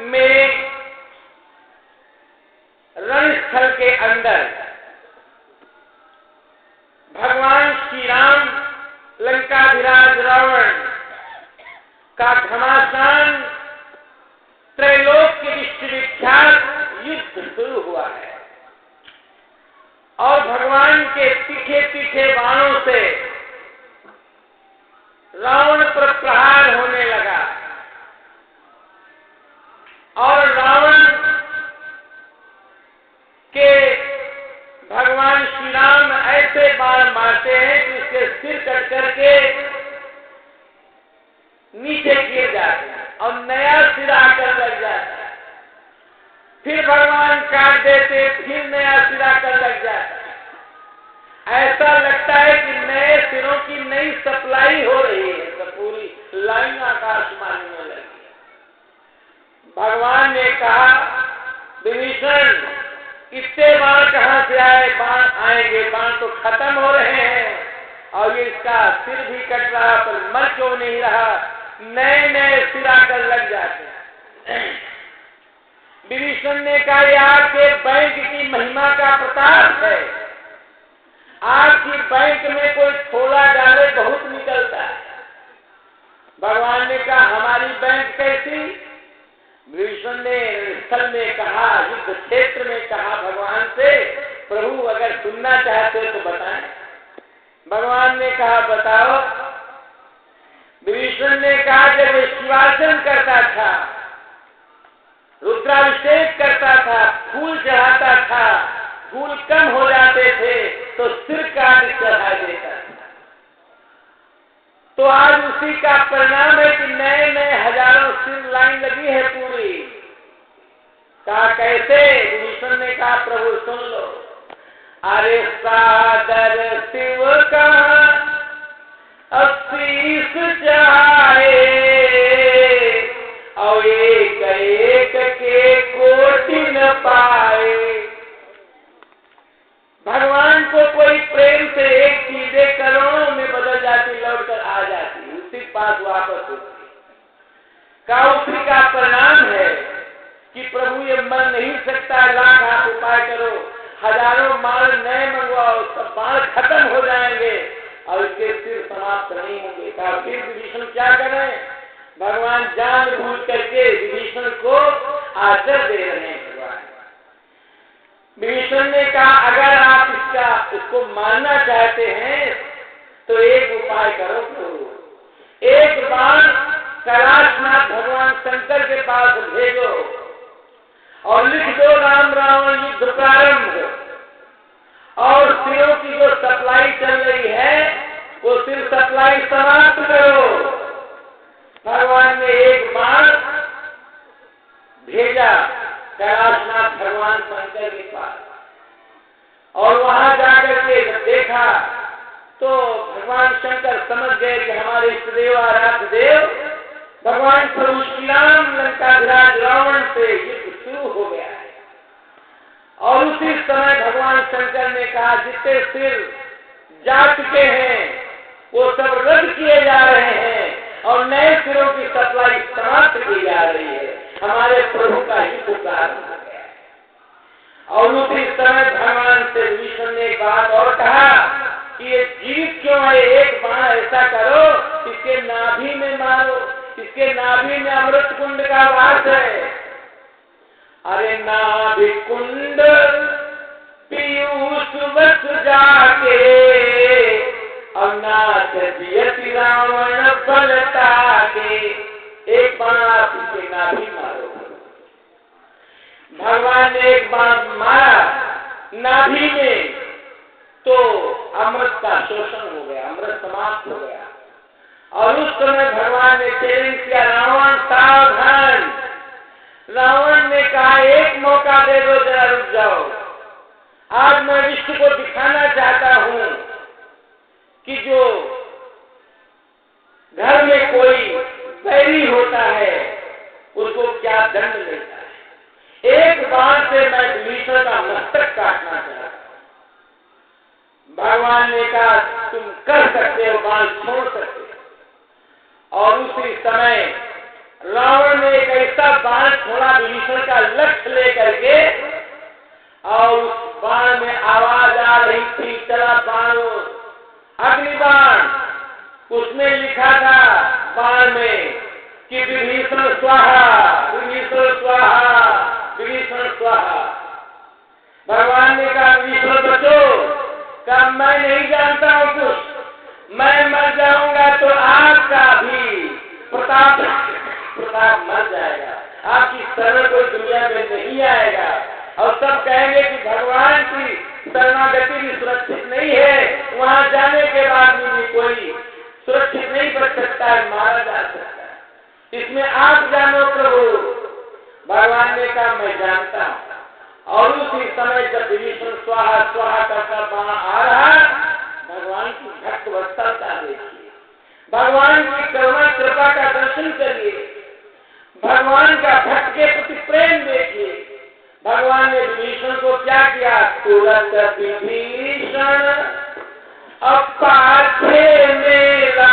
में रणस्थल के अंदर भगवान श्री राम लंकाधिराज रावण का घमासान त्रैलोक के विश्वविख्यात युद्ध शुरू हुआ है और भगवान के तीखे तीखे बाणों से रावण पर प्रहार होने लगा और रावण के भगवान श्री राम ऐसे बाण मारते हैं कि उसके सिर कट करके नीचे गिर जाते हैं और नया सिर आकर लग जाता है। फिर भगवान काट देते, फिर नया सिर आकर लग जाता है। ऐसा लगता है कि नए सिरों की नई सप्लाई हो रही है, तो पूरी लाइन आकाशमान में लगी। भगवान ने कहा, विभीषण इतने बाण कहां से आए? बाण आएंगे, बाण तो खत्म हो रहे हैं और ये इसका सिर भी कट रहा पर मर क्यों नहीं रहा? नए नए सिर आकर लग जाते हैं। विभीषण ने कहा, ये आपके बैंक की महिमा का प्रताप है। आपकी बैंक में कोई थोड़ा डाले बहुत निकलता है। भगवान ने कहा, हमारी बैंक कैसी? विभीषण ने स्थल में कहा, युद्ध क्षेत्र में कहा भगवान से, प्रभु अगर सुनना चाहते हो तो बताएं। भगवान ने कहा, बताओ। विभीषण ने कहा, जब शिवार्चन करता था, रुद्राभिषेक करता था, फूल चढ़ाता था, फूल कम हो जाते थे तो सिर काट चढ़ा देता था। तो आज उसी का परिणाम है कि नए नए हजारों सिर लाइन लगी है पूरी। कहा कैसे? विभीषण ने कहा, प्रभु सुन लो। अरे सादर शिव का शीश चढ़ाए और एक एक के कोटि न पाए। भगवान को कोई प्रेम से एक चीजें करोड़ों में बदल जाती, लौट कर आ जाती, उसी पास वापस होती। का उसी का परिणाम है कि प्रभु ये मर नहीं सकता, लाख आप उपाय करो, हजारों बाण नए मंगवाओ, सब बाण खत्म हो जाएंगे और इसके सिर समाप्त नहीं होंगे। कहा फिर विभीषण क्या करें? भगवान जान बूझ करके विभीषण को आदर दे रहे हैं। भगवान विभीषण ने कहा, अगर आप इसको मानना चाहते हैं तो एक उपाय करो प्रभु। एक बार कैलाशनाथ भगवान शंकर के पास भेजो और लिख दो, राम रावण युद्ध प्रारंभ, और सिरों की जो सप्लाई चल रही है वो सिर सप्लाई समाप्त करो। भगवान ने एक बार भेजा कैलाशनाथ भगवान शंकर के पास और वहां जाकर के जब देखा तो भगवान शंकर समझ गए कि हमारे इष्टदेव आराध्य देव भगवान प्रभु श्री राम लंकाधिराज रावण से युद्ध शुरू हो गया है। और उसी समय भगवान शंकर ने कहा, जितने सिर जा चुके हैं वो सब रद्द किए जा रहे हैं और नए सिरों की सप्लाई समाप्त की जा रही है। हमारे प्रभु का युद्ध प्रारंभ हो गया है। और उसी समय भगवान से विभीषण ने एक बात और कहा कि ये जीवित क्यों है? एक बाण ऐसा करो, इसके नाभि में मारो, इसके नाभि में अमृत कुंड का वास है। अरे नाभि कुंड पीयूष बस जाके और नाथ दियति रावण बलता के। एक बाण आप इसके नाभि मारो। भगवान ने एक बाण मारा नाभि में तो अमृत का शोषण हो गया, अमृत समाप्त हो गया। और उस समय भगवान ने चैलेंज किया, रावण सावधान। रावण ने कहा, एक मौका दे दो, जरा रुक जाओ। आज मैं विष्णु को दिखाना चाहता हूं कि जो घर में कोई बैरी होता है उसको क्या दंड मिलता है। एक बार से मैं विभीषण का मस्तक काटना चाहता हूं। भगवान ने कहा, तुम कर सकते हो, बाण छोड़ सकते हो। और उसी समय रावण ने एक ऐसा बाण छोड़ा विभीषण का लक्ष्य लेकर के, और उस बाण में आवाज आ रही थी, चला बाण, अग्निबाण। उसमें लिखा था बाण में कि विभीषण स्वाहा, विभीषण स्वाहा, विभीषण स्वाहा। भगवान ने कहा विभीषण बचो, कहा मैं नहीं जानता हूं कुछ, मैं मर जाऊंगा तो आपका भी प्रताप मर जाएगा, आपकी शरण कोई दुनिया में नहीं आएगा, और सब कहेंगे कि भगवान की शरणागति भी सुरक्षित नहीं है, वहां जाने के बाद भी कोई सुरक्षित नहीं बच सकता है, मारा जा सकता है, इसमें आप जानो प्रभु। भगवान ने कहा मैं जानता हूं। और उसी समय जब विभीषण स्वाहा स्वाहा करता बाण आ रहा, भगवान की भक्त वत्सलता देखिए, भगवान की करुणा कृपा का दर्शन करिए, भगवान का भक्त के प्रति प्रेम देखिए। भगवान ने विभीषण को क्या किया, तुरंत विभीषण अपाथे मेरा,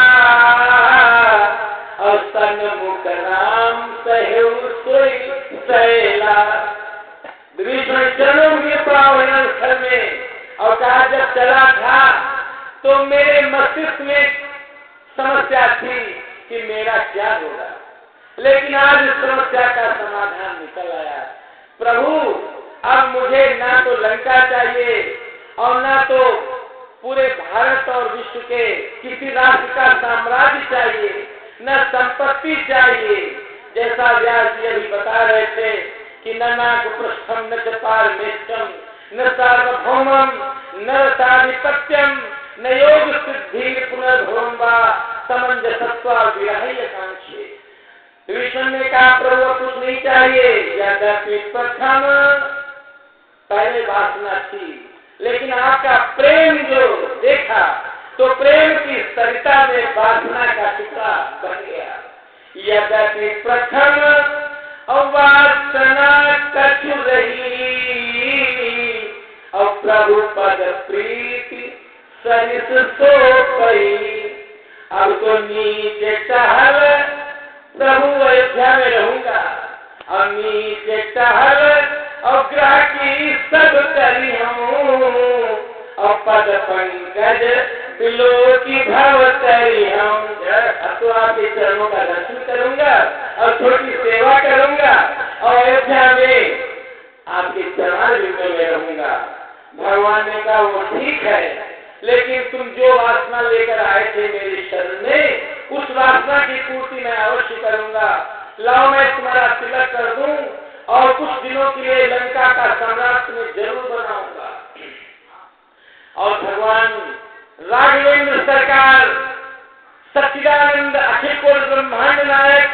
और सन्मुख राम सहु सोई सैला। विभीषण चरणों में पड़ा स्थल में, और कहा जब चला था तो मेरे मस्तिष्क में समस्या थी कि मेरा क्या होगा, लेकिन आज इस समस्या का समाधान निकल आया। प्रभु अब मुझे ना तो लंका चाहिए और ना तो पूरे भारत और विश्व के किसी राष्ट्र का साम्राज्य चाहिए, न संपत्ति चाहिए। जैसा व्यास जी अभी बता रहे थे कि न नाक पृष्ठम न पारमेष्टम न सार्वभौमम न साधिपत्यम न योग सिद्धि पुनर्भवम वा समंजसत्वा विरहय कांक्षे। विभीषण ने कहा प्रभु कुछ नहीं चाहिए, यद्यपि प्रथम पहले वासना थी, लेकिन आपका प्रेम जो देखा तो प्रेम की सरिता में वासना का टुकड़ा बन गया। यद्यपि प्रथम अवासना कछु रही, और प्रभु पद प्रीति सरिस सो गई। अब तो नीचे टहल प्रभु अयोध्या में रहूंगा, और नीचे टहल और ग्रह की सब करी हूँ, और पद पंकज बिलो की भव करी हूँ। अब तो आपके चरणों का दर्शन करूंगा और छोटी सेवा करूंगा, और अयोध्या में आपके चरणारविंदों में रहूंगा। भगवान ने कहा वो ठीक है, लेकिन तुम जो वासना लेकर आए थे मेरे शरण में, उस वासना की पूर्ति मैं अवश्य करूंगा। लाओ मैं तुम्हारा तिलक कर दूं, और कुछ दिनों के लिए लंका का सम्राट तुम्हें जरूर बनाऊंगा। और भगवान राघवेंद्र सरकार, सच्चिदानंद अखिल कोटि ब्रह्मांड नायक,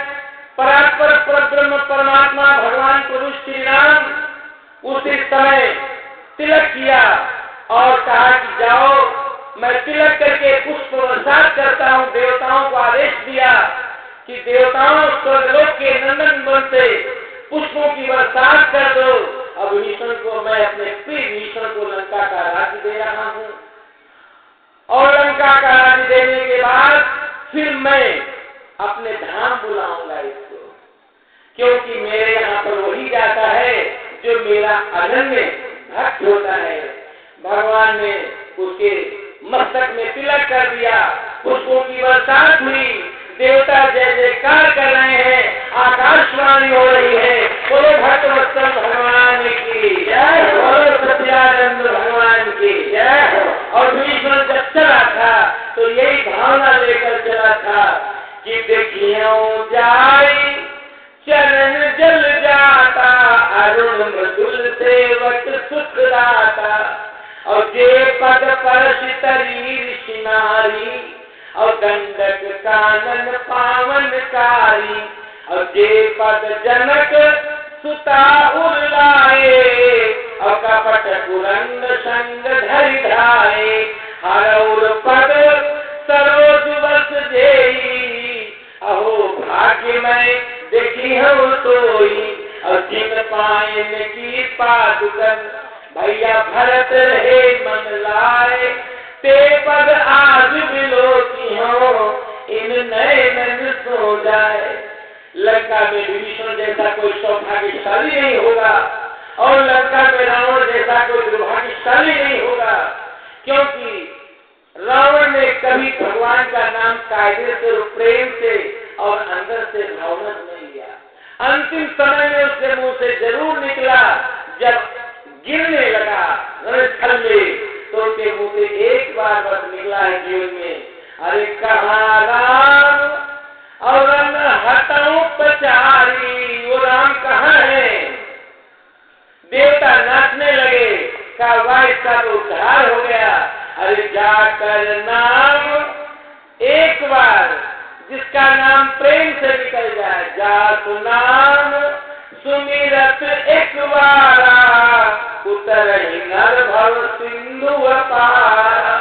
परात्पर परब्रह्म परमात्मा भगवान पुरुष श्री राम उसी समय तिलक किया और कहा कि जाओ मैं तिलक करके पुष्प वर्षात करता हूँ। देवताओं को आदेश दिया कि देवताओं स्वर्गलोक के नंदन वन से पुष्पों की बरसात कर दो। अब विभीषण को मैं अपने प्रिय विभीषण को लंका का राज्य दे रहा हूँ, और लंका का राज्य देने के बाद फिर मैं अपने धाम बुलाऊंगा इसको, क्योंकि मेरे यहाँ पर वही जाता है जो मेरा अनन्य भक्त होता है। भगवान ने उसके मस्तक में तिलक कर दिया, पुष्पों की बरसात हुई, देवता जय जयकार कर रहे हैं, आकाशवाणी हो रही है, बोलो भक्तवत्सल भगवान की जय, बोलो सत्यानंद भगवान की जय। और विभीषण जब चला था तो यही भावना लेकर चला था कि देखियो जाई चरण जल जाता, अरुण मृदुल सेवक सुख दाता, और जे पद परश तरी ऋषि नारी, और दंडक कानन पावनकारी, और जे पद जनक सुता उल्लाए, और कपट कुरंग संग धरि धाये, हरौर पद सरोज वस जेई, अहो भाग्य में देखी हम सोई, और जिन पायन की पादुकन भैया भरत रहे मन लाए, ते पद आज बिलोती हो इन नयन सो जाए। लंका में विभीषण जैसा कोई सौभाग्यशाली नहीं होगा और लंका में रावण जैसा कोई दुर्भाग्यशाली नहीं होगा, क्योंकि रावण ने कभी भगवान का नाम कायदे से और प्रेम से और अंदर से भावना नहीं लिया। अंतिम समय में उसके मुंह से जरूर निकला, जब गिरने लगा रणस्थल में, तो उसके मुंह से एक बार बस निकला है जीवन में, अरे कहाँ राम और हटाऊं पचारी, वो राम कहाँ है। देवता नाचने लगे, कहा वाह इसका तो उद्धार हो गया। अरे जाकर नाम एक बार, जिसका नाम प्रेम से निकल जाए, जात नाम सुमिरत एक बार, उतर नर भव सिंधु पारा।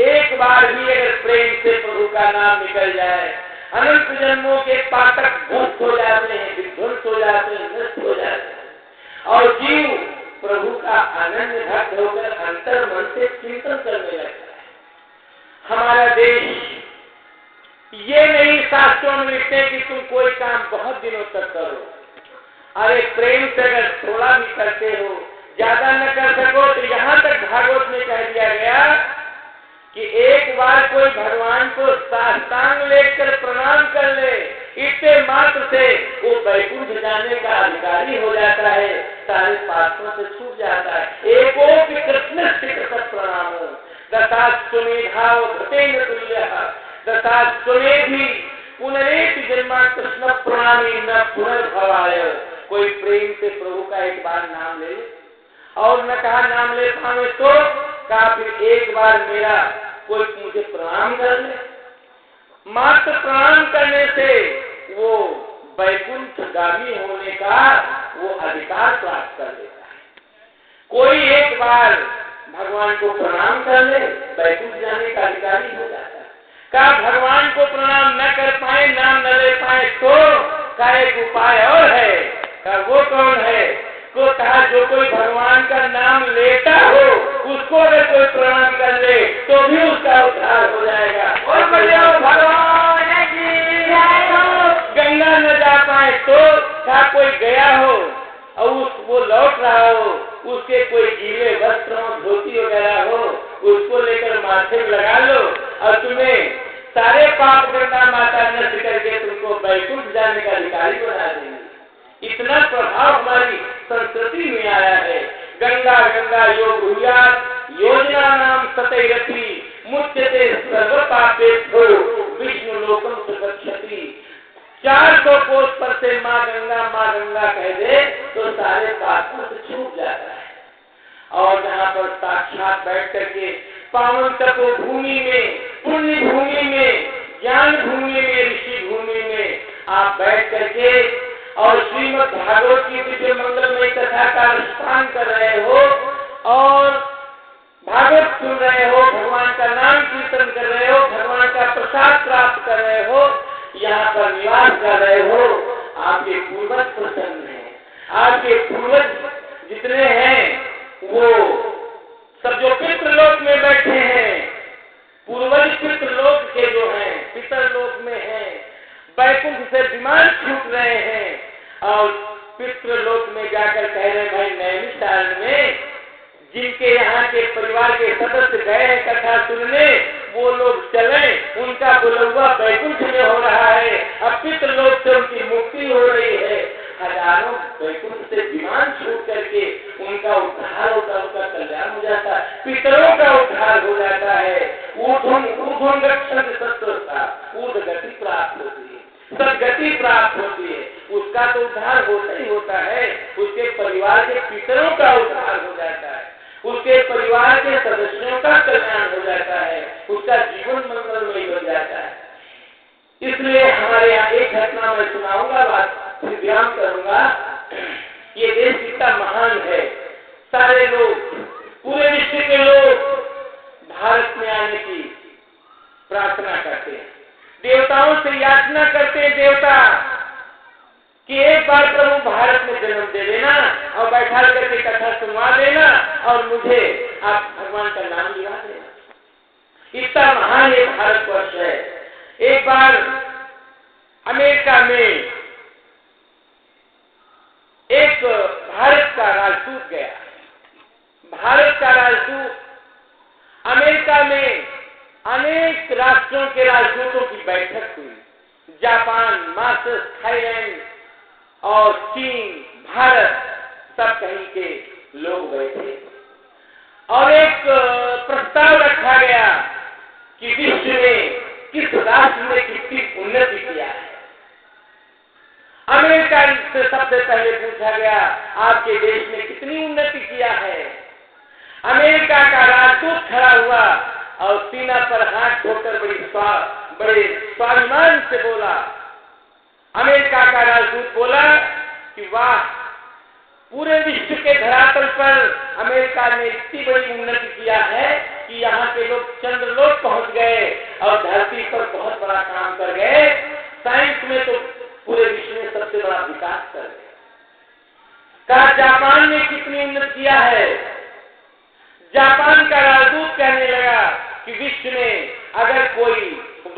एक बार भी अगर प्रेम से प्रभु का नाम निकल जाए, अनंत जन्मों के पातक ध्वस्त हो जाते हैं, विध्वंस हो जाते हैं, नष्ट हो जाते हैं और जीव प्रभु का आनंद भक्त होकर अंतर मन से चिंतन करने लगता है। हमारा देश ये नहीं शास्त्रों में लिखते कि तुम कोई काम बहुत दिनों तक करो, अरे प्रेम से अगर थोड़ा भी करते हो, ज्यादा न कर सको, तो यहाँ तक भागवत में कह दिया गया कि एक बार कोई भगवान को साष्टांग लेकर प्रणाम कर ले, इतने मात्र से वो वैकुंठ जाने का अधिकारी हो जाता है, सारे पापों से छूट जाता है। एको कृष्ण प्रणाम दशाश्वमेधाव घटेन तुल्यः, दशाश्वमेधि पुनरेति जन्मा कृष्ण प्रणामी न पुनर्भवाय। कोई प्रेम से प्रभु का एक बार नाम ले और न कहा नाम ले पावे तो कहा फिर एक बार मेरा कोई मुझे प्रणाम कर ले। मात्र प्रणाम करने से वो वैकुंठ गामी होने का वो अधिकार प्राप्त कर लेता है। कोई एक बार भगवान को प्रणाम कर ले, वैकुंठ जाने का अधिकारी हो जाता है। का भगवान को प्रणाम न कर पाए, नाम न ले पाए तो का एक उपाय और है, का वो कौन है, को कहा जो कोई भगवान का नाम लेता हो उसको अगर कोई प्रणाम कर ले तो भी उसका उद्धार हो जाएगा। और भगवान की गंगा न जा पाए तो कहा कोई गया हो और वो लौट रहा हो, उसके कोई गीले वस्त्र धोती वगैरह हो, उसको लेकर माथे में लगा लो और तुम्हें सारे पाप गंगा माता नष्ट करके तुमको वैकुंठ जाने का अधिकारी बना देंगे। इतना प्रभाव हमारी संस्कृति में आया है। गंगा गंगा योग योजना नाम सतैरति मुच्यते सर्व पापेभ्यो विष्णु लोकम सुरक्षति। 400 कोस पर से माँ गंगा कह दे तो सारे पापों से छूट जाता है। और जहाँ पर साक्षात बैठ करके पावन तपोभूमि में, पुण्य भूमि में, ज्ञान भूमि में, ऋषि भूमि में आप बैठ करके और श्रीमद् भागवत की दिव्य मंगलमय कथा का अनुष्ठान कर रहे हो और भागवत सुन रहे हो, भगवान का नाम कीर्तन कर रहे हो, भगवान का प्रसाद प्राप्त कर रहे हो, यहाँ पर निवास कर रहे हो, आपके पूर्वज प्रसन्न हैं। आपके पूर्वज जितने हैं वो सब जो पितृलोक में बैठे हैं, पूर्वज पितृलोक के जो हैं, पितरलोक में हैं, वैकुंठ से विमान छूट रहे हैं और पितृलोक में जाकर कह रहे भाई नैमिषारण्य में जिनके यहाँ के परिवार के सदस्य गए हैं कथा सुनने, वो लोग चले, उनका बुलवा वैकुंठ में हो रहा है, अब पितृलोक से उनकी मुक्ति हो रही है। हजारों वैकुंठ से विमान छूट करके उनका उद्धार होता, उनका कल्याण हो जाता है, पितरों का उद्धार हो जाता है। ऊर्ध्वं गच्छन्ति सत्वता, ऊर्ध्व गति प्राप्त होती है, सदगति प्राप्त होती है, उसका तो उद्धार होता ही होता है। उसके परिवार के पितरों का उद्धार हो जाता है, उसके परिवार के सदस्यों का कल्याण हो जाता है, उसका जीवन मंगलमय हो जाता है। इसलिए हमारे यहाँ एक घटना मैं सुनाऊंगा, बात फिर विराम करूंगा। ये देश कितना महान है, सारे लोग, पूरे विश्व के लोग भारत में आने की प्रार्थना करते हैं, देवताओं से याचना करते हैं देवता कि एक बार प्रभु भारत में जन्म दे देना और बैठा करके कथा सुनवा देना और मुझे आप भगवान का नाम लिवा देना। इतना महान ये भारतवर्ष है। एक बार अमेरिका में एक भारत का राजदूत गया। भारत का राजदूत अमेरिका में अनेक राष्ट्रों के राजदूतों की बैठक हुई। जापान, मार्शल, थाईलैंड और चीन, भारत, सब कहीं के लोग बैठे और एक प्रस्ताव रखा गया कि विश्व में किस राष्ट्र ने कितनी उन्नति किया है। अमेरिका से सबसे पहले पूछा गया, आपके देश ने कितनी उन्नति किया है। अमेरिका का राजदूत खड़ा हुआ और सीना पर हाथ धोकर बड़े स्वाभिमान से बोला। अमेरिका का राजदूत बोला कि वाह, पूरे विश्व के धरातल पर अमेरिका ने इतनी बड़ी उन्नति किया है कि यहाँ के लोग चंद्रलोक पहुंच गए और धरती पर बहुत बड़ा काम कर गए। साइंस में तो पूरे विश्व में सबसे बड़ा विकास कर गए। कहा जापान ने कितनी उन्नति किया है। जापान का राजदूत कहने लगा कि विश्व में अगर कोई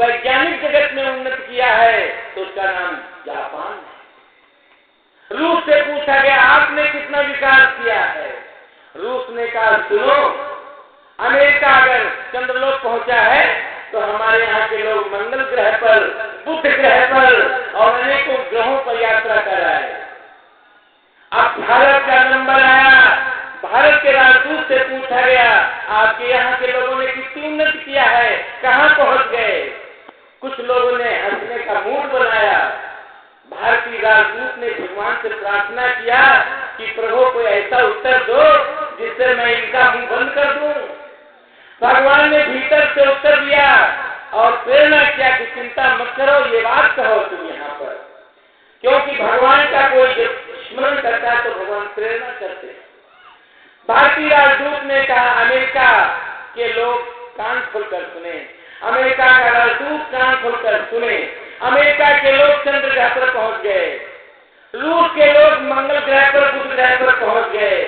वैज्ञानिक जगत में उन्नति किया है तो उसका नाम जापान है। रूस से पूछा गया, आपने कितना विकास किया है। रूस ने कहा, सुनो, अमेरिका अगर चंद्रलोक पहुंचा है तो हमारे यहाँ के लोग मंगल ग्रह पर, बुध ग्रह पर और अनेकों ग्रहों पर यात्रा कर रहे हैं। अब भारत का नंबर आया। भारत के राजदूत से पूछा गया, आपके यहाँ के लोगों ने कितनी उन्नति किया है, कहाँ पहुंच गए। कुछ लोगों ने हंसने का मूड बनाया। भारतीय राजदूत ने भगवान से प्रार्थना किया कि प्रभु को ऐसा उत्तर दो जिससे मैं इनका मुंह बंद कर दूं। भगवान ने भीतर से उत्तर दिया और प्रेरणा किया कि चिंता मत करो, ये बात कहो तुम यहाँ पर, क्योंकि भगवान का कोई जब स्मरण करता है तो भगवान प्रेरणा करते हैं। भारतीय राजदूत ने कहा, अमेरिका के लोग कान खोलकर सुने। अमेरिका का राजदूत कान खोलकर सुने। अमेरिका के लोग चंद्र ग्रह पर पहुंच गए। रूस के लोग मंगल ग्रह पर, बुध ग्रह पर पहुंच गए।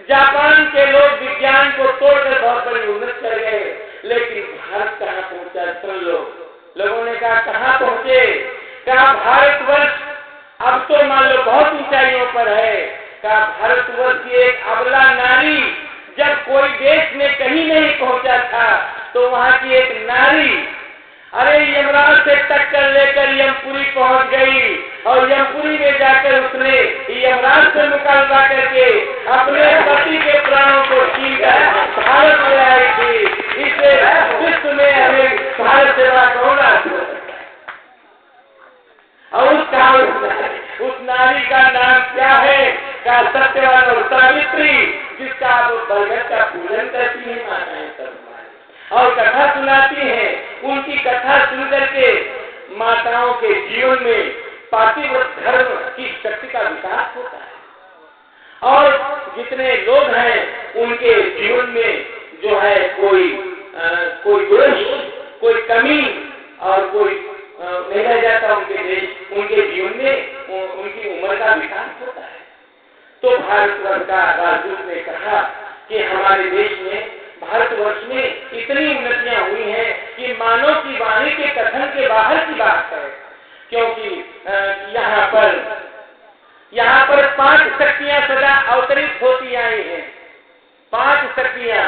जापान के लोग विज्ञान को तोड़कर बहुत बड़ी उन्नति कर गए। लेकिन भारत कहाँ पहुंचा? सुन लो। लोगों ने कहा, कहाँ पहुंचे? कहा, भारतवर्ष अब तो मान लो बहुत ऊंचाइयों पर है। कहा, भारतवर्ष की एक अबला नारी जब कोई देश में कहीं नहीं पहुंचा था तो वहां की एक नारी, अरे यमराज से टक्कर लेकर यमपुरी पहुंच गई और यमपुरी में जाकर उसने यमराज से मुकाबला करके अपने पति के प्राणों को छीनकर भारत में आई थी। इसे विश्व में हमें भारत से बड़ा कौन और उस नारी का नाम क्या है? का सत्यवान और सावित्री, जिसका आप बरगद का पूजन करती है माताएं सब और कथा सुनाती हैं। उनकी कथा सुनकर के माताओं के जीवन में पातिव्रत धर्म की शक्ति का विकास होता है और जितने लोग हैं उनके जीवन में जो है कोई दोष, कोई कमी और कोई नहीं रह जाता। उनके जीवन में उनकी उम्र का विकास होता है। तो भारतवर्ष का राजदूत ने कहा कि हमारे देश में, भारतवर्ष में इतनी उन्नतियां हुई हैं कि मानव की वाणी के कथन के बाहर की बात है। क्योंकि यहाँ पर 5 शक्तियां सदा अवतरित होती आई हैं। 5 शक्तियां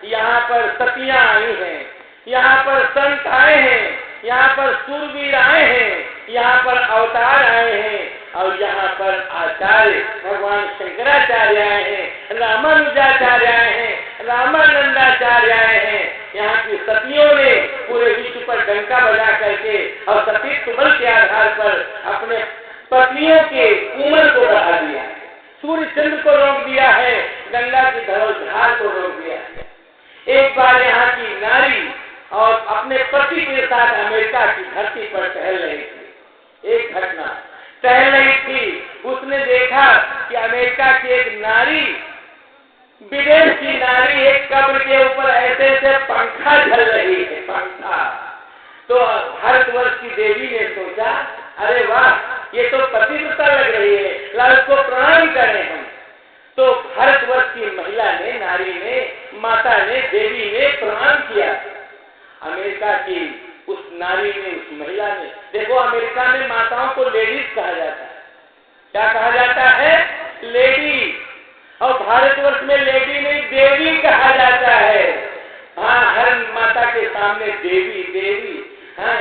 यहाँ पर सतियां आई हैं, यहाँ पर संत आए हैं, यहाँ पर सूरवीर आए हैं, यहाँ पर अवतार आए हैं और यहाँ पर आचार्य भगवान शंकराचार्य आए हैं, रामानुजाचार्य आए हैं, रामानंदाचार्य आए हैं। यहाँ की सतियों ने पूरे विश्व पर डंका बजा करके और सतीत्व बल के आधार पर अपने पत्नियों के उम्र को बढ़ा दिया है, सूर्य चंद्र को रोक दिया है, गंगा की धरोधार को रोक दिया है। एक बार यहाँ की नारी और अपने पति के साथ अमेरिका की धरती पर टहल रही थी। एक घटना टहल रही थी, उसने देखा कि अमेरिका की एक नारी, विदेश की नारी एक कब्र के ऊपर ऐसे ऐसे पंखा झल रही है, पंखा। तो भारतवर्ष की देवी ने सोचा, अरे वाह, ये तो पतिव्रता लग रही है, ला उसको प्रणाम करें हम। तो भारतवर्ष की महिला ने, नारी ने, माता ने, देवी ने प्रणाम किया। अमेरिका की उस नारी ने, उस महिला ने, देखो अमेरिका में माताओं को लेडीज कहा जाता है। क्या कहा जाता है? लेडी, और भारतवर्ष में लेडी नहीं देवी कहा जाता है। हाँ, हर माता के सामने देवी देवी, हाँ,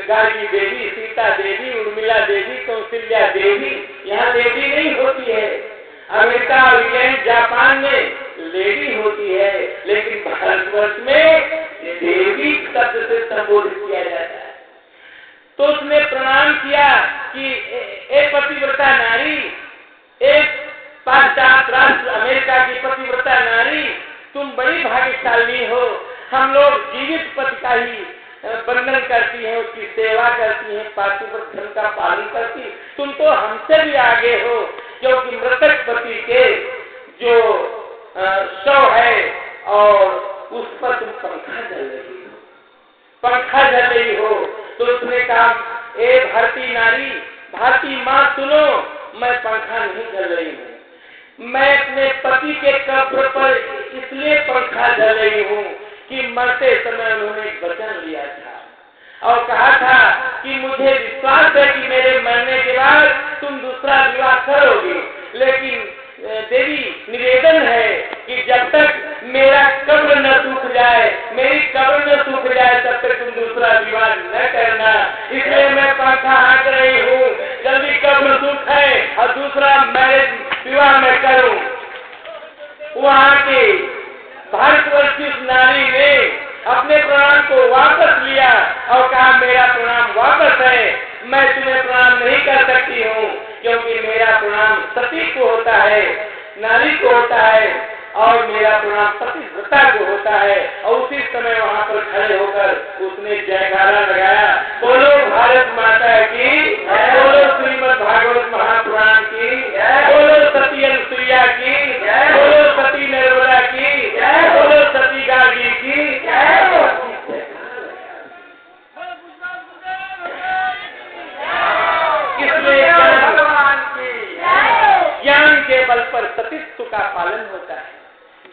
गार्गी देवी, सीता देवी, उर्मिला देवी, कौशल्या देवी, यहाँ लेडी नहीं होती है। अमेरिका, इंग्लैंड, जापान में लेडी होती है, लेकिन भारतवर्ष में देवी शब्द से संबोधित किया जाता है। तो उसने प्रणाम किया कि एक पतिव्रता नारी, एक पाश्चात्य राष्ट्र अमेरिका की पतिव्रता नारी, तुम बड़ी भाग्यशाली हो। हम लोग जीवित पति का ही बंधन करती हैं, उसकी सेवा करती हैं, पातिव्रत धर्म का पालन करती, तुम तो हमसे भी आगे हो, क्योंकि मृतक पति के जो शव है और उस पर तुम पंखा जल रही हो, पंखा जल रही हो। तो उसने कहा, ए भारतीय नारी, भारतीय माँ सुनो, मैं पंखा नहीं जल रही हूँ, मैं अपने पति के कब्र पर इसलिए पंखा जल रही हूँ कि मरते समय उन्होंने एक वचन लिया था और कहा था कि मुझे विश्वास है कि मेरे मरने के बाद तुम दूसरा विवाह करोगे, लेकिन देवी निवेदन है कि जब तक मेरा कब्र न सूख जाए, मेरी कब्र न सूख जाए, तब तक तुम दूसरा विवाह न करना। इसलिए मैं पंखा हाँक रही हूँ, जल्दी कब्र सूखे और दूसरा मैरिज विवाह मैं करूँ। वहाँ के भारतवर्ष उस नारी ने अपने प्रणाम को वापस लिया और कहा, मेरा प्रणाम वापस है, मैं तुम्हें प्रणाम नहीं कर सकती हूँ, क्योंकि मेरा प्रणाम सती को होता है, नारी को होता है, और मेरा प्रणाम पतिव्रता को होता है। और उसी समय वहाँ पर खड़े होकर उसने जयकारा लगाया, बोलो भारत माता की, बोलो श्रीमद् भागवत महापुराण की, बोलो सती अनुसुईया की, बोलो सती नर्मदा की, बोलो सती गार्गी की। इसलिए ज्ञान के बल पर सतीत्व का पालन होता है,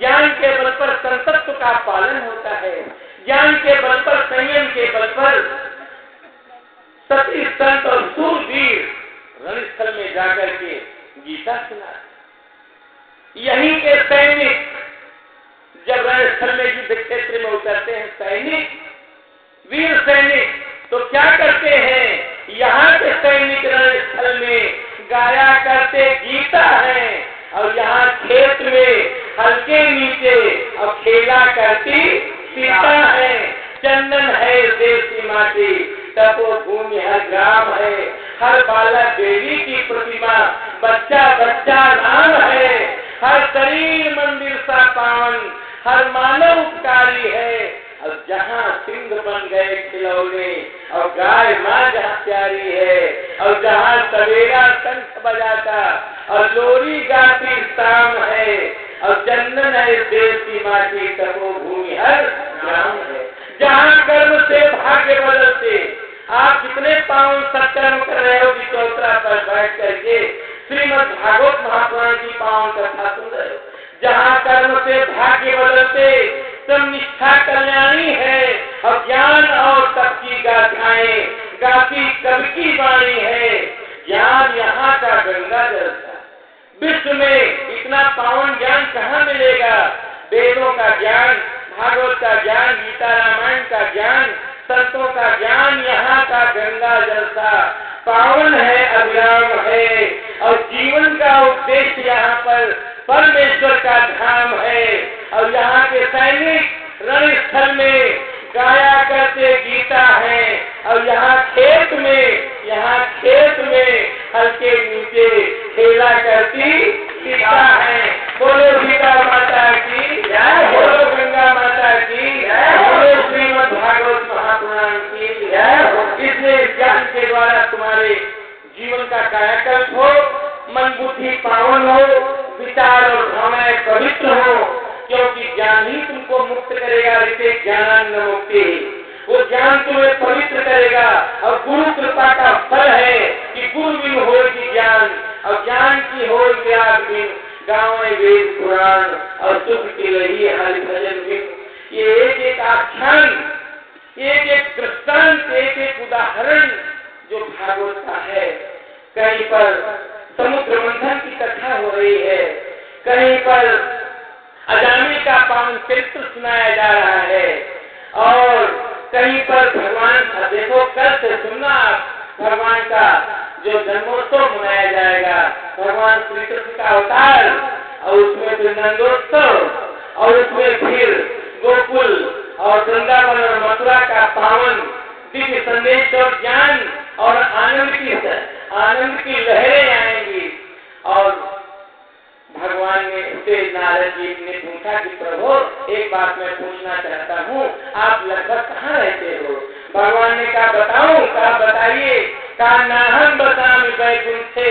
ज्ञान के बल पर संतत्व का पालन होता है, ज्ञान के बल पर, संयम के बल पर सती संत और सूरवीर रणस्थल में जाकर के गीता सुना। यहीं के सैनिक जब रणस्थल में युद्ध क्षेत्र में उतरते हैं, सैनिक, वीर सैनिक, तो क्या करते हैं? यहाँ के सैनिक रणस्थल में गाया करते गीता है, और यहाँ खेत में हल्के नीचे और खेला करती सीता है। चंदन है देश की माटी, तपोभूमि हर ग्राम है, हर बालक देवी की प्रतिमा, बच्चा बच्चा राम है, हर शरीर मंदिर सा पावन, हर मानव उपकारी है। और जहाँ सिंह बन गए खिलौने, और गाय माँ जहाँ प्यारी है, और जहाँ सवेरा शंख बजाता और लोरी गाती शाम है, और चंदन है देश की माटी, तपोभूमि हर ग्राम है। जहाँ कर्म से भाग्य बदलते, आप कितने पावन सत्कर्म कर रहे हो कि चौतरा पर बैठ करके श्रीमद् भागवत महापुराण की पावन कथा सुन रहे हो। जहाँ कर्म से भाग्य बदलते, सब निष्ठा कल्याणी है, और ज्ञान और तप की गाथाएं गाती कवि की वाणी है। ज्ञान यहाँ का गंगा जल था। विश्व में इतना पावन ज्ञान कहाँ मिलेगा? वेदों का ज्ञान, भागवत का ज्ञान, गीता रामायण का ज्ञान, संतों का ज्ञान यहाँ का गंगा जल था। पावन है, अविराम है, और जीवन का उद्देश्य यहाँ पर परमेश्वर का धाम है। और यहाँ के सैनिक रणस्थल में गाया करते गीता है, और यहाँ खेत में हल्के नीचे खेला करती सीता है। बोलो सीता माता की जय, बोलो गंगा माता की जय, बोलो श्रीमद् भागवत महापुराण की जय। इसलिए ज्ञान के द्वारा तुम्हारे जीवन का कायाकल्प हो, मन बुद्धि पावन हो, विचार और भावनाएं पवित्र हो, क्योंकि ज्ञान ही तुमको मुक्त करेगा। ऋते ज्ञानान्न मुक्ति, वो ज्ञान तुम्हें पवित्र करेगा। और गुरु कृपा का फल है कि गुरु बिन हो की ज्ञान, और ज्ञान की हो त्याग बिन गाँव वेद पुराण, और सुख की रही हरि भजन बिन। ये एक एक आख्यान, एक एक दृष्टांत, एक एक उदाहरण जो भागवत का है। कहीं पर समुद्र मंथन की कथा हो रही कहीं पर अजामी का पावन चरित्र सुनाया जा रहा है और कहीं पर भगवान, देखो कल से सुनना, भगवान का जो जन्मोत्सव मनाया जाएगा, भगवान श्री कृष्ण का अवतार, और उसमें फिर नंदोत्सव, और उसमें फिर गोकुल और वृंदावन और मथुरा का पावन दिव्य संदेश और ज्ञान और आनंद की लहरें आएंगी। और भगवान ने उससे नारद जी ने पूछा कि प्रभु एक बात मैं पूछना चाहता हूँ, आप लगभग कहाँ रहते हो? भगवान ने कहा बताऊं? कहा बताइए। कहा नाहम बतामि वैकुंठे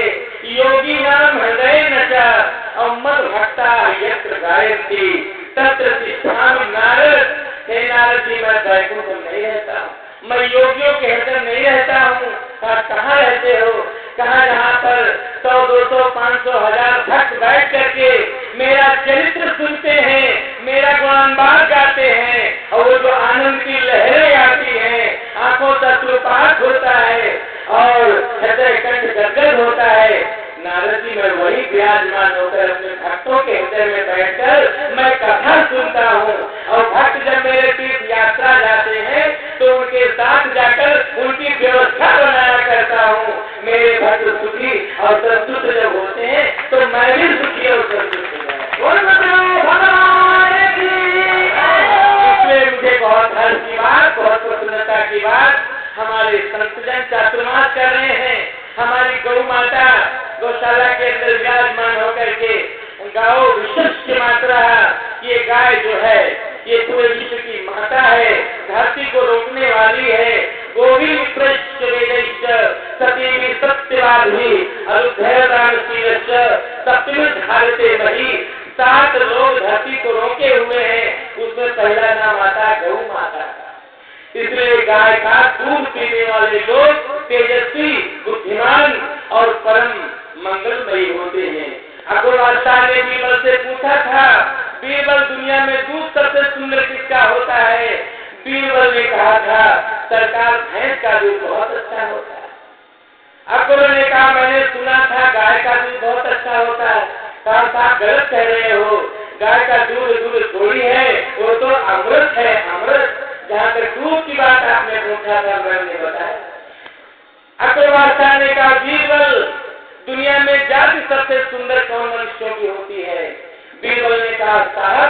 योगी नाम हृदय नचा और मद भक्ता यत्र गायत्री तत्र तिष्ठामि नारद। हे नारद जी, मैं वैकुंठ में नहीं रहता हूँ, मैं योगियों के हृदय नहीं रहता हूँ। कहाँ रहते हो? कहा जहाँ पर 100, 200, 500, 1000 भक्त बैठ करके मेरा चरित्र सुनते हैं, मेरा गुणानुवाद गाते हैं, और वो जो आनंद की लहरें आती हैं, आंखों तक अश्रुपात होता है और हृदय कंठ गदगद होता है। नारद जी, मैं वही विराजमान होकर अपने भक्तों के हृदय में बैठकर मैं कथा सुनता हूँ, और भक्त जब मेरे तीर्थ यात्रा जाते हैं तो उनके साथ जाकर उनकी व्यवस्था बनाया करता हूँ। मेरे भक्त सुखी और संतुष्ट जब होते हैं तो मैं भी सुखी और संतुष्ट हूँ। इसलिए मुझे बहुत हर्ष की बात, बहुत प्रसन्नता की बात, हमारे संतजन चातुर्मास कर रहे हैं, हमारी गौ माता गौशाला के अंदर विराजमान होकर के गाओ विशिष्ट मात्रा, ये गाय जो है ये पूरे विश्व की माता है, धरती को रोकने वाली है। गोभी विप्रश्च वेदैश्च सतीमि सत्यवादी अनुधैर्यशीलश्च सप्तमी धारते मही। 7 लोग धरती को रोके हुए हैं, उसमें पहला नाम आता है गौ माता का। इसलिए गाय का दूध पीने वाले लोग तेजस्वी, बुद्धिमान और परम मंगलमयी होते हैं। अकबर बादशाह ने बीरबल से पूछा था, बीरबल दुनिया में दूध सबसे सुंदर किसका होता है? बीरबल ने कहा था सरकार भैंस का दूध बहुत अच्छा होता है। अकबर ने कहा मैंने सुना था गाय का दूध बहुत अच्छा होता है। कहा आप गलत कह रहे हो, गाय का दूध थोड़ी है, वो तो अमृत है, अमृत। जहाँ तक दूध की बात आपने पूछा था मैंने बताया। अकबर बादशाह ने कहा बीरबल दुनिया में जाति सबसे सुंदर कौन मनुष्यों की होती है? बीरबल ने कहा साहब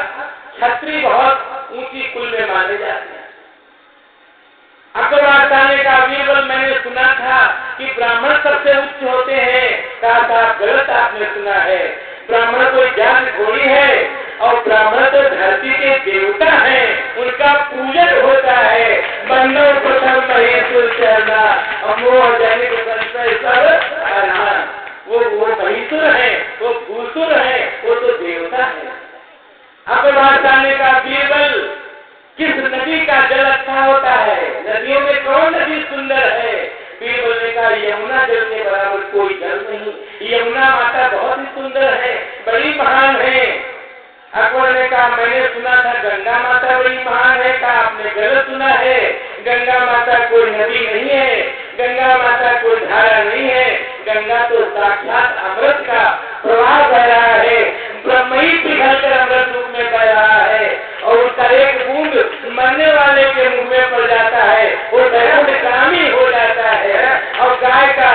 क्षत्रिय बहुत ऊंची कुल में माने जाते हैं। अकबर बादशाह ने कहा बीरबल मैंने सुना था कि ब्राह्मण सबसे उच्च होते हैं। कहा साहब गलत आपने सुना है, ब्राह्मण कोई जाति थोड़ी है, और ब्राह्मण तो धरती के देवता हैं, उनका पूजन होता है। बंदर प्रथम महेश्वर चरना अमोह जैनिक वो महीसुर है, वो भूसुर है, वो तो देवता है। अकबर बादशाह ने कहा बीरबल किस नदी का जल अच्छा होता है? नदियों में कौन नदी सुंदर है? बीरबल ने कहा यमुना जल के बराबर कोई जल नहीं, यमुना माता बहुत ही सुंदर है, बड़ी महान है। अकबर ने कहा मैंने सुना था गंगा माता बड़ी महान है। कहा आपने गलत सुना है, गंगा माता कोई नदी नहीं है, गंगा माता कोई धारा नहीं है, गंगा तो साक्षात अमृत का प्रवाह बह रहा है, ब्रह्म ही पिघलकर अमृत रूप में बह रहा है, और उसका एक बूंद मरने वाले के मुंह में पड़ जाता है, वो वैकुंठगामी हो जाता है। और गाय का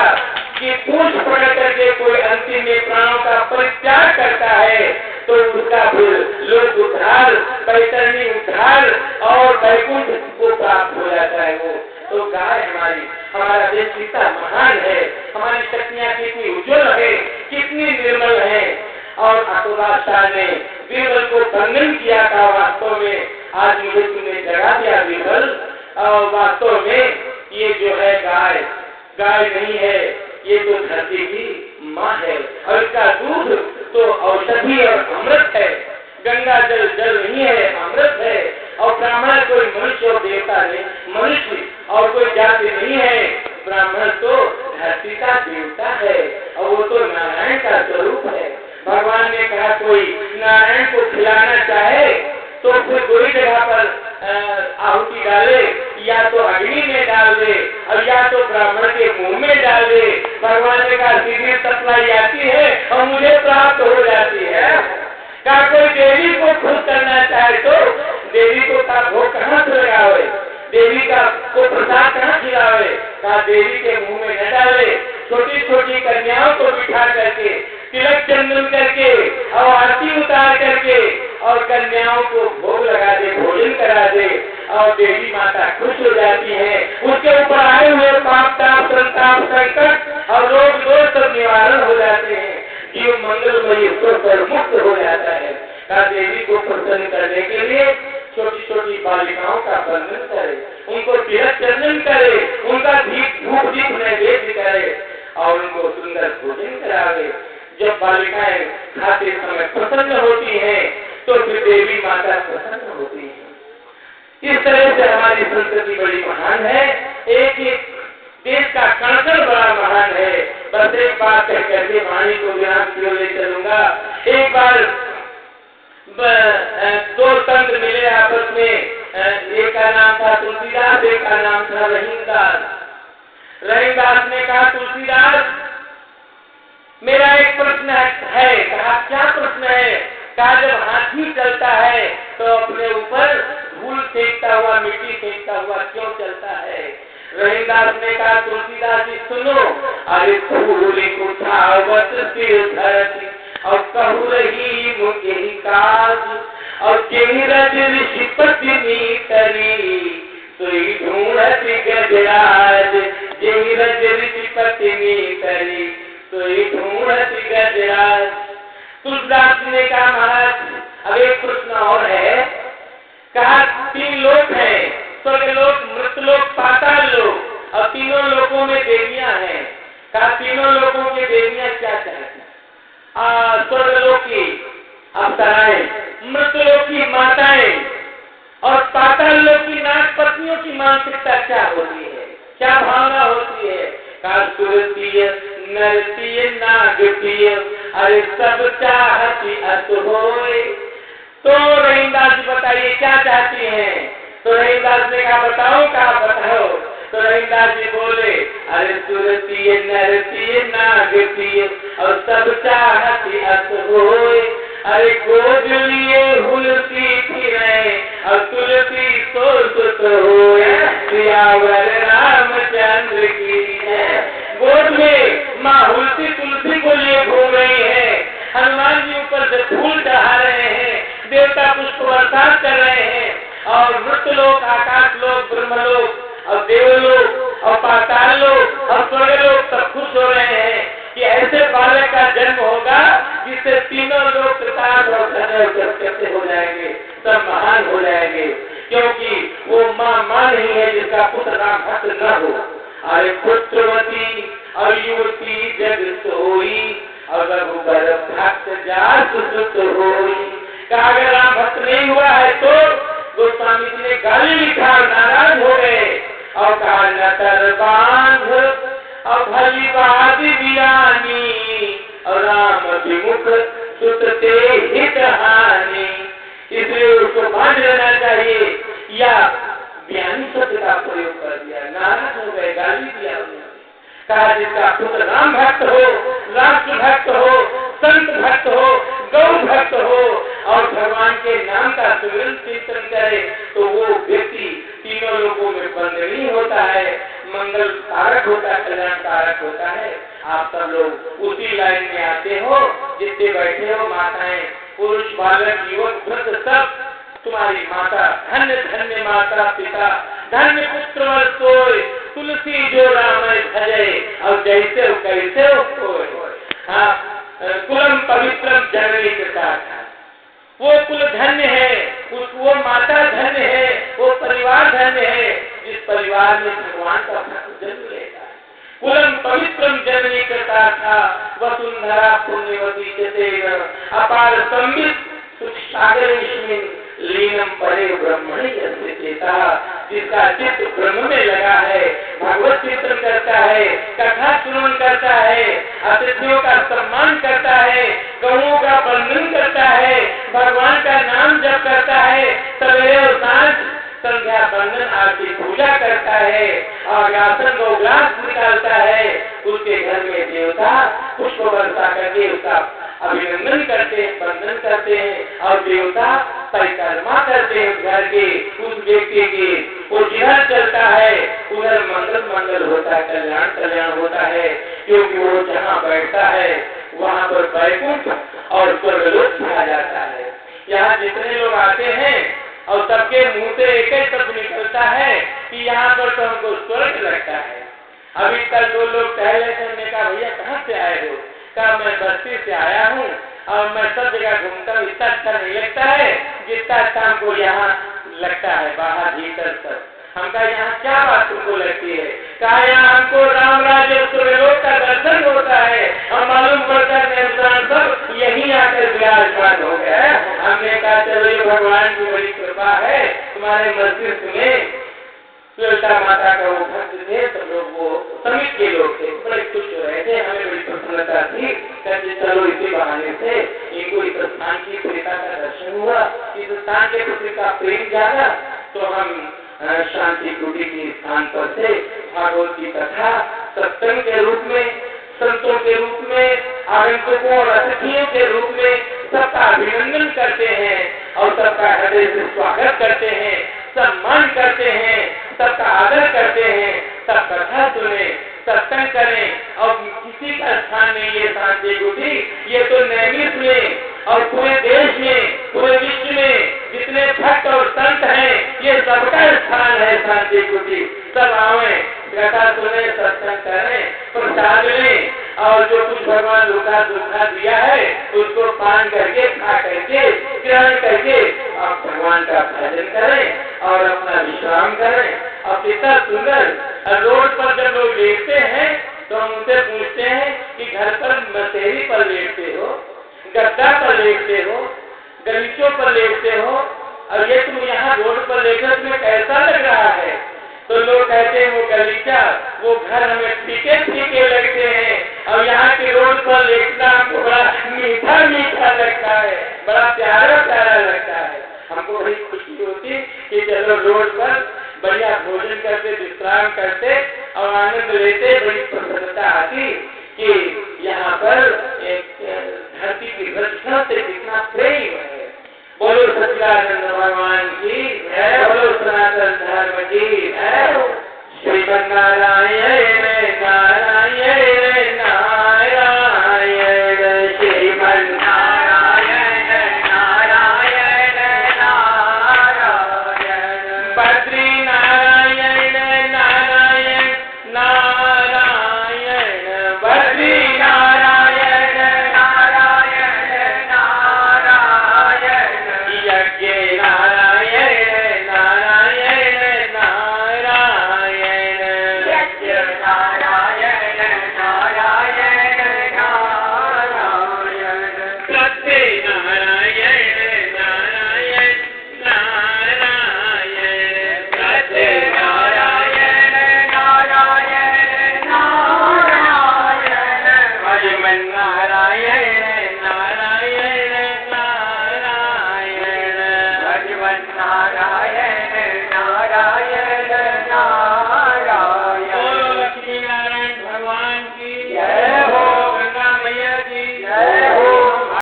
की पूंछ पकड़ करके कोई अंतिम में प्राणों का परित्याग करता है तो उसका फिर लोक उद्धार, बैतरणी उद्धार और वैकुंठ को प्राप्त हो जाता है। वो तो गाय हमारा देश कितना महान है, हमारी शक्तियाँ कितनी उज्जवल है, कितनी निर्मल है। और अकबर बादशाह ने बीरबल को वर्णन किया था। वास्तव में आज मुझे तुमने जगा दिया बीरबल, और वास्तव में ये जो है गाय नहीं है, ये तो धरती की माँ है, और इसका दूध तो औषधि और अमृत है। गंगा जल नहीं है, अमृत है। और ब्राह्मण कोई मनुष्य और देवता नहीं, मनुष्य और कोई जाति नहीं है, ब्राह्मण तो धरती का देवता है, और वो तो नारायण का स्वरूप है। भगवान ने कहा कोई नारायण को खिलाना चाहे तो फिर दो ही जगह पर आहुति डाले, या तो अग्नि में डाल दे और या तो ब्राह्मण के मुंह में डाल दे। भगवान ने कहा सीधी सप्लाई आती है और मुझे प्राप्त हो जाती है। देवी को खुश करना चाहे तो देवी को का भोग कहाँ से लगावे, देवी का को प्रसाद कहाँ खिलावे, कहा देवी के मुंह में न डाले। छोटी छोटी कन्याओं को बिठा करके तिलक चंदन करके और आरती उतार करके और कन्याओं को भोग लगा दे, भोजन करा दे और देवी माता खुश हो जाती है। उसके ऊपर आए हुए पाप ताप संताप संकट और रोग दोष सब निवारण हो जाते हैं, जीव मंगलमयी पर मुक्त हो जाता है। का देवी को प्रसन्न करने के लिए छोटी छोटी बालिकाओं का बंधन करे, उनको तिलक चंदन करे, उनका धूप दीप नैवेद्य करे और उनको सुंदर भोजन करावे। जब बालिकाएं खाते समय प्रसन्न होती हैं तो फिर देवी माता प्रसन्न होती है। इस तरह से हमारी संस्कृति बड़ी महान है, एक एक देश का कण बड़ा महान है। बस एक बात कह करके वाणी को विराम की ओर ले चलूंगा। एक बार दो संत मिले आपस में, एक का नाम था तुलसीदास, एक का नाम था रहीमदास। रहीमदास ने कहा तुलसीदास मेरा एक प्रश्न है। कहा क्या प्रश्न है? कहा जब हाथी चलता है तो अपने ऊपर धूल फेंकता हुआ, मिट्टी फेंकता हुआ क्यों चलता है? रहीमदास ने कहा तुलसीदास जी सुनो, अरे फूल उठावत सिर धरती और कहू रही मुझे काज और चेहरज ऋषि पत्नी करी सोई ढूंढत गजराज, चेहरज ऋषि पत्नी करी सोई ढूंढत गजराज। तुलसीदास ने कहा महाराज अब एक प्रश्न और है। कहा तीन लोक हैं, स्वर्ग लोक, मृत लोक, पाताल लोक और तीनों लोकों में देवियां हैं। कहा तीनों लोकों की देवियां क्या चाहती? स्वर्ग लोक की अप्सराएं, मृत लोक की माताएं और पाताल लोक की नाग पत्नियों की मानसिकता क्या होती है, क्या भावना होती है? कहा सुरतीय नरतीय नागतीय अरे सब चाहती अत होए। तो रहीमदास जी बताइए क्या चाहती हैं? तो रहीमदास ने कहा बताओ, कहा बताओ। तो रहीमदास जी बोले अरे सुरतीय नरतीय नागतीय और सब चाहती अत होए। अरे गोद लिए हुलसी फिरे और तुलसी सोचत होए, सियावर रामचंद्र की है। गोद में माँ हुलसी तुलसी को लिए घूम रही है, हनुमान जी ऊपर से फूल चढ़ा रहे हैं, देवता पुष्प बरसात कर रहे हैं और मृत लोक, आकाश लोक, ब्रह्मलोक और देवलोक और पाताल लोक और स्वर्गलोक सब खुश हो रहे हैं कि ऐसे बालक का जन्म होगा जिससे तीनों लोग कृतार्थ और धन्य हो जाएंगे, सब महान हो जाएंगे। क्योंकि वो माँ नहीं है जिसका पुत्र राम भक्त न हो। अरे पुत्रवती और युवती जग सोई और रघुबर भक्त जात सुत होई। कहा अगर राम भक्त नहीं हुआ है तो गोस्वामी जी ने गाली लिखा, नाराज हो गए और कहा नतर बांध और भली बादी बियानी और राम विमुख सुतते हित हानि। इसलिए उसको बांध लेना चाहिए या बयानी शब्द का प्रयोग कर दिया, नाराज हो गए, गाली दिया उन्होंने। कहा जिसका पुत्र राम भक्त हो, राष्ट्र भक्त हो, संत भक्त हो, गौ भक्त हो और भगवान के नाम का सुमिरन कीर्तन करे तो वो व्यक्ति तीनों लोगों में बंधनीय होता है, मंगल कारक होता है, कल्याण कारक होता है। आप सब लोग उसी लाइन में आते हो, जितने बैठे हो, माताएं, पुरुष, बालक, युवक, वृद्ध, सब तुम्हारी माता, धन्य धन्य माता पिता, धन्य पुत्र वर सोए, तुलसी जो राम भजे और जैसे हो कैसे हो सोए। हाँ, कुलम पवित्रम जननी के साथ वो कुल धन्य है, वो माता धन्य है, वो परिवार धन्य है जिस परिवार में भगवान का भक्त जन्म लेता है। कुलम पवित्रम जननी के साथ वसुंधरा पुण्यवती चेतेन अपार संबित सागर लीनम परे ब्रह्मणि यस्य चेता। जिसका चित्त ब्रह्म में लगा है, भगवत चिंतन करता है, कथा श्रवण करता है, अतिथियों का सम्मान करता है, गौओं का बंधन करता है, भगवान का नाम जप करता है, सवेरे और सांझ संध्या बंधन आरती पूजा करता है और आसन को ग्लास निकालता है, उसके घर में देवता पुष्प वर्षा करके उसका अभिनंदन करते हैं, वंदन करते हैं और देवता परिक्रमा करते हैं घर के उस व्यक्ति की। वो जिधर चलता है उधर मंगल मंगल होता है, कल्याण कल्याण होता है, क्योंकि वो जहाँ बैठता है वहाँ पर वैकुंठ और स्वर्गलोक छा जाता है। यहाँ जितने लोग आते हैं और सबके मुंह से एक ही शब्द निकलता है कि यहाँ पर तो हमको स्वर्ग लगता है। अभी कल दो लोग कह रहे थे, हमने कहा भैया कहाँ से आए हो? कहा मैं बस्ती से आया हूँ और मैं सब जगह घूमता हूँ, इतना अच्छा नहीं लगता है जितना अच्छा हमको यहाँ लगता है, बाहर भीतर सब। हम कहा यहाँ क्या बात तुमको लगती है? कहा यहाँ हमको राम राज्य स्वर्गलोक का दर्शन होता है और मालूम पड़ता है इंसान सब यहीं आकर विराजमान हो गया है। हमने कहा चलो ये भगवान की बड़ी कृपा है, तुम्हारे मस्तिष्क में ललिता माता का वो भक्त थे, सब लोग वो समित के लोग थे, बड़े खुश हो रहे थे, हमें बड़ी प्रसन्नता थी। कहते चलो इसी बहाने से इनको इस स्थान की प्रियता का दर्शन हुआ, इस स्थान के प्रति का प्रेम जागा, तो हम शांति कुटी के स्थान पर से भागवत की कथा सत्संग के रूप में, संतों के रूप में, आगंतुकों और अतिथियों के रूप में सबका अभिनंदन करते हैं और सबका हृदय से स्वागत करते हैं, सम्मान करते हैं, सबका आदर करते हैं, सब कथा सुने, सत्संग करें। और किसी का स्थान नहीं है शांति कुटी, ये तो नैमिष में और पूरे देश में, पूरे विश्व में जितने भक्त और संत हैं ये सबका स्थान है शांति कुटी। सब आवे, कथा सुने, सत्संग करें, प्रसाद लें और जो कुछ भगवान रुका दुखा दिया है उसको पान करके, खा करके, ग्रहण करके आप भगवान का भजन करें और अपना विश्राम करें। और कितना सुंदर रोड पर जब लोग लेटते हैं तो हम उनसे पूछते हैं कि घर पर मसेरी पर लेटते हो, गद्दा पर लेटते हो, गलीचों पर लेटते हो और ये तुम यहाँ रोड पर लेकर तुम्हें कैसा लग रहा है? तो लोग कहते हैं वो गलीचा, वो घर हमें फीके फीके लगते हैं और यहाँ के रोड पर लेटना हमको बड़ा मीठा मीठा लगता है, बड़ा प्यारा प्यारा लगता है। हमको बड़ी खुशी होती कि चलो रोड पर बढ़िया भोजन करते, विश्राम करते और आनंद लेते, बड़ी प्रसन्नता आती कि यहाँ पर एक धरती की रचना से कितना प्रेम है। बोलो सच्चिदानंद